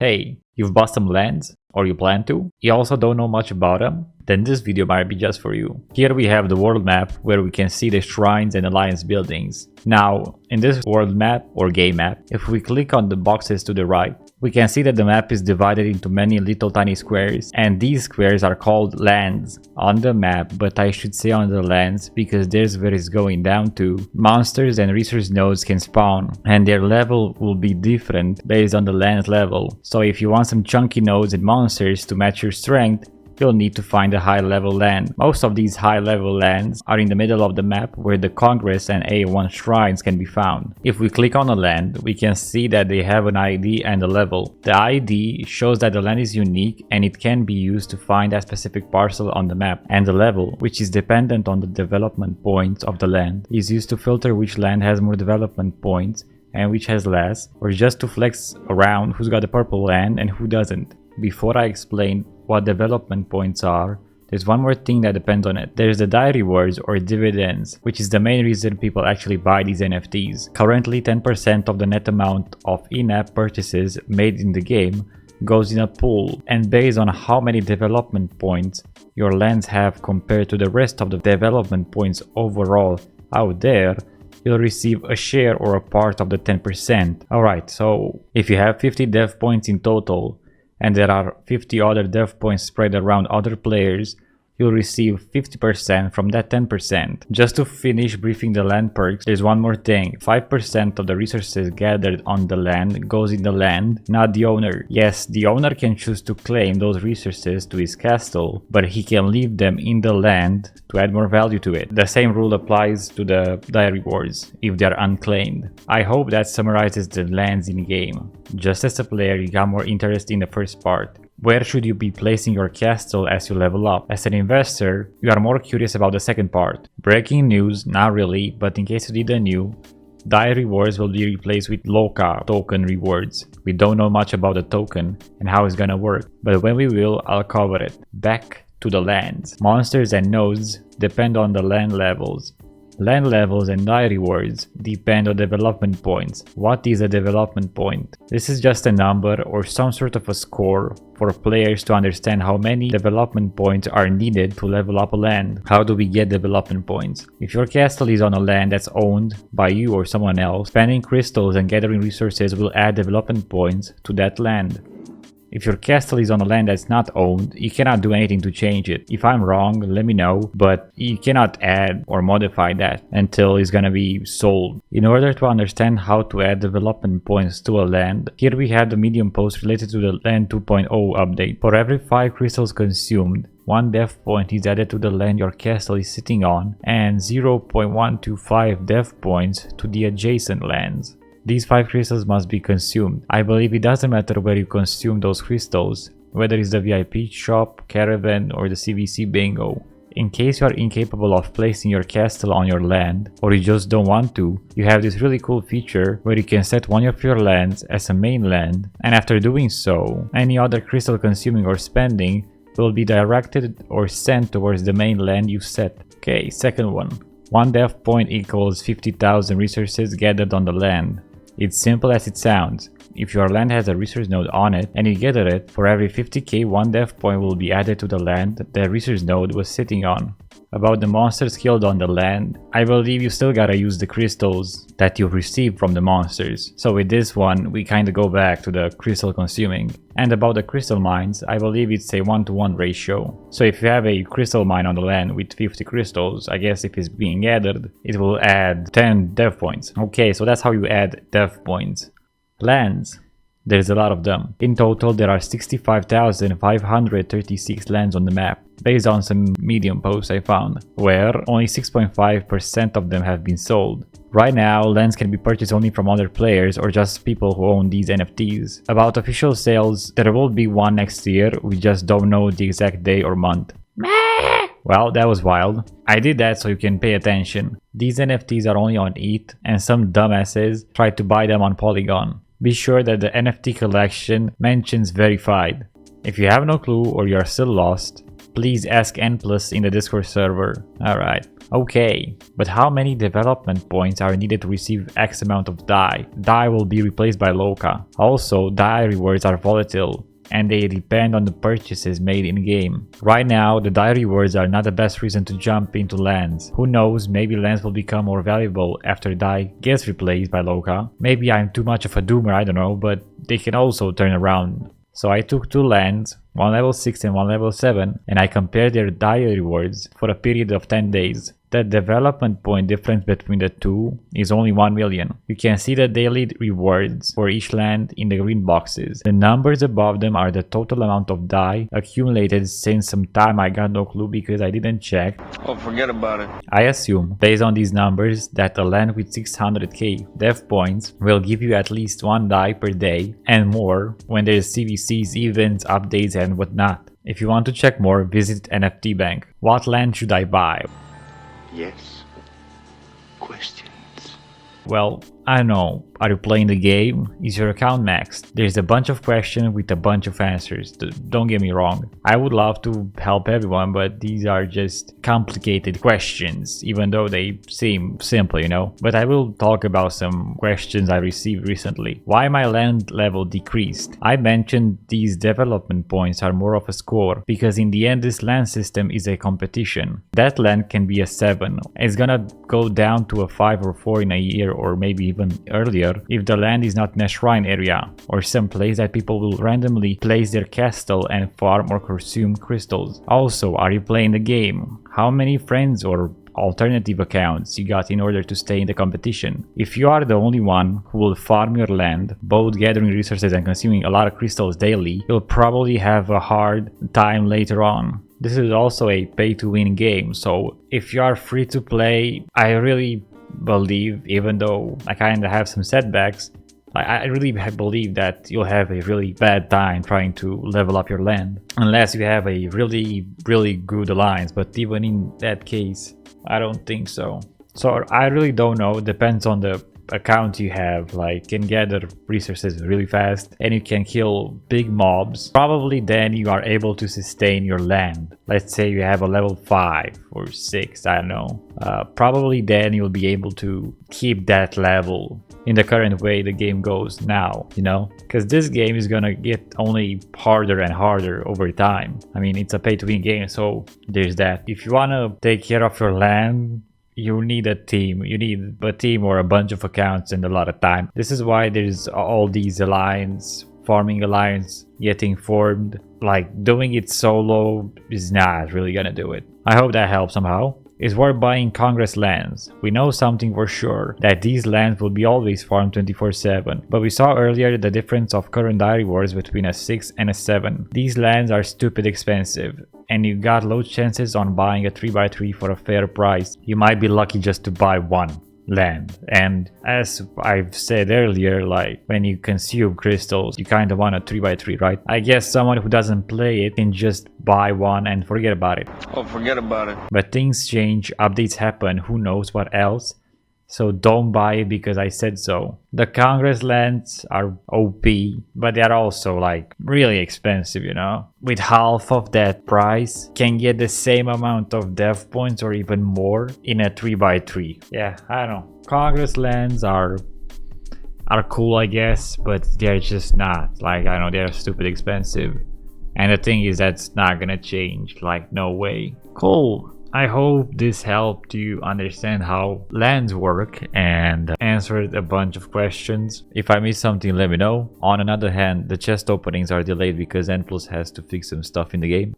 Hey, you've bought some lands? Or you plan to? You also don't know much about them? Then this video might be just for you. Here we have the world map where we can see the shrines and alliance buildings. Now, in this world map or game map, if we click on the boxes to the right, we can see that the map is divided into many little tiny squares, and these squares are called lands on the map, but I should say on the lands because there's where it's going down to. Monsters and resource nodes can spawn, and their level will be different based on the land level. So if you want some chunky nodes and monsters to match your strength, you'll need to find a high level land. Most of these high level lands are in the middle of the map where the Congress and A1 shrines can be found. If we click on a land, we can see that they have an ID and a level. The ID shows that the land is unique and it can be used to find a specific parcel on the map. And the level, which is dependent on the development points of the land, is used to filter which land has more development points and which has less, or just to flex around who's got a purple land and who doesn't. Before I explain what development points are, there's one more thing that depends on it. There's the DAI rewards or dividends, which is the main reason people actually buy these NFTs. Currently 10% of the net amount of in-app purchases made in the game goes in a pool, and based on how many development points your lands have compared to the rest of the development points overall out there, you'll receive a share or a part of the 10%. Alright, so if you have 50 dev points in total, and there are 50 other dev points spread around other players, you'll receive 50% from that 10%. Just to finish briefing the land perks, there's one more thing. 5% of the resources gathered on the land goes in the land, not the owner. Yes, the owner can choose to claim those resources to his castle, but he can leave them in the land to add more value to it. The same rule applies to the DAI rewards, if they are unclaimed. I hope that summarizes the lands in game. Just as a player, you got more interest in the first part. Where should you be placing your castle as you level up? As an investor, you are more curious about the second part. Breaking news, not really, but in case you didn't know, DAI rewards will be replaced with LOKA token rewards. We don't know much about the token and how it's gonna work, but when we will, I'll cover it. Back to the lands. Monsters and nodes depend on the land levels. Land levels and DAI rewards depend on development points. What is a development point? This is just a number or some sort of a score for players to understand how many development points are needed to level up a land. How do we get development points? If your castle is on a land that's owned by you or someone else, spending crystals and gathering resources will add development points to that land. If your castle is on a land that's not owned, you cannot do anything to change it. If I'm wrong, let me know, but you cannot add or modify that until it's gonna be sold. In order to understand how to add development points to a land, here we have the Medium post related to the Land 2.0 update. For every 5 crystals consumed, 1 dev point is added to the land your castle is sitting on, and 0.125 dev points to the adjacent lands. These 5 crystals must be consumed. I believe it doesn't matter where you consume those crystals, whether it's the VIP shop, caravan, or the CVC bingo. In case you are incapable of placing your castle on your land, or you just don't want to, you have this really cool feature where you can set one of your lands as a main land, and after doing so, any other crystal consuming or spending will be directed or sent towards the main land you set. Okay, second one. 1 dev point equals 50,000 resources gathered on the land. It's simple as it sounds. If your land has a resource node on it and you gather it, for every 50k 1 dev point will be added to the land the resource node was sitting on. About the monsters killed on the land, I believe you still gotta use the crystals that you've received from the monsters. So with this one, we kinda go back to the crystal consuming. And about the crystal mines, I believe it's a 1-to-1 ratio. So if you have a crystal mine on the land with 50 crystals, I guess if it's being gathered, it will add 10 dev points. Okay, so that's how you add dev points. Lands. There's a lot of them. In total, there are 65,536 lands on the map, based on some Medium posts I found, where only 6.5% of them have been sold. Right now, lands can be purchased only from other players or just people who own these NFTs. About official sales, there will be one next year, we just don't know the exact day or month. Well, that was wild. I did that so you can pay attention. These NFTs are only on ETH, and some dumbasses tried to buy them on Polygon. Be sure that the NFT collection mentions verified. If you have no clue or you are still lost, Please ask N+ in the Discord server. Alright. Okay, but how many development points are needed to receive X amount of dye? Dye will be replaced by LOKA. Also, dye rewards are volatile, and they depend on the purchases made in-game. Right now, the dye rewards are not the best reason to jump into lands. Who knows, maybe lands will become more valuable after dye gets replaced by LOKA. Maybe I'm too much of a doomer, I don't know, but they can also turn around. So I took 2 lands, one level 6 and one level 7, and I compared their dye rewards for a period of 10 days. The development point difference between the two is only 1 million. You can see the daily rewards for each land in the green boxes. The numbers above them are the total amount of dye accumulated since some time. I got no clue because I didn't check. Oh, forget about it. I assume, based on these numbers, that a land with 600k dev points will give you at least 1 dye per day and more when there's CVCs, events, updates and whatnot. If you want to check more, visit NFT Bank. What land should I buy? Yes. Questions. Well, I don't know. Are you playing the game? Is your account maxed? There's a bunch of questions with a bunch of answers. Don't get me wrong. I would love to help everyone, but these are just complicated questions, even though they seem simple, you know? But I will talk about some questions I received recently. Why my land level decreased? I mentioned these development points are more of a score, because in the end this land system is a competition. That land can be a 7. It's gonna go down to a 5 or 4 in a year, or maybe even earlier, if the land is not in a shrine area or some place that people will randomly place their castle and farm or consume crystals. Also, are you playing the game? How many friends or alternative accounts you got in order to stay in the competition? If you are the only one who will farm your land, both gathering resources and consuming a lot of crystals daily, you'll probably have a hard time later on. This is also a pay-to-win game, so if you are free to play, I really believe, even though I kind of have some setbacks, I really believe that you'll have a really bad time trying to level up your land unless you have a really good alliance, but even in that case I don't think so. So I really don't know, depends on the account you have. Like, can gather resources really fast and you can kill big mobs. Probably then you are able to sustain your land. Let's say you have a level 5 or 6, I don't know. Probably then you'll be able to keep that level in the current way the game goes now, you know? Because this game is gonna get only harder and harder over time. I mean, it's a pay-to-win game, so there's that. If you wanna take care of your land, you need a team. You need a team or a bunch of accounts and a lot of time. This is why there's all these farming alliance getting formed. Like, doing it solo is not really gonna do it. I hope that helps somehow. Is worth buying Congress lands. We know something for sure, that these lands will be always farmed 24/7, but we saw earlier the difference of current dye rewards between a 6 and a 7. These lands are stupid expensive, and you got low chances on buying a 3x3 for a fair price. You might be lucky just to buy one land, and as I've said earlier, like, when you consume crystals you kind of want a 3x3, right? I guess someone who doesn't play it can just buy one and forget about it. Oh, forget about it. But things change, updates happen, who knows what else. So don't buy it because I said so. The Congress lands are OP, but they're also like really expensive, you know? With half of that price, can get the same amount of dev points or even more in a 3x3. Yeah, I don't know. Congress lands are cool, I guess, but they're just not. Like, I know they're stupid expensive. And the thing is, that's not gonna change. Like, no way. Cool. I hope this helped you understand how lands work and answered a bunch of questions. If I missed something, let me know. On another hand, the chest openings are delayed because N+ has to fix some stuff in the game.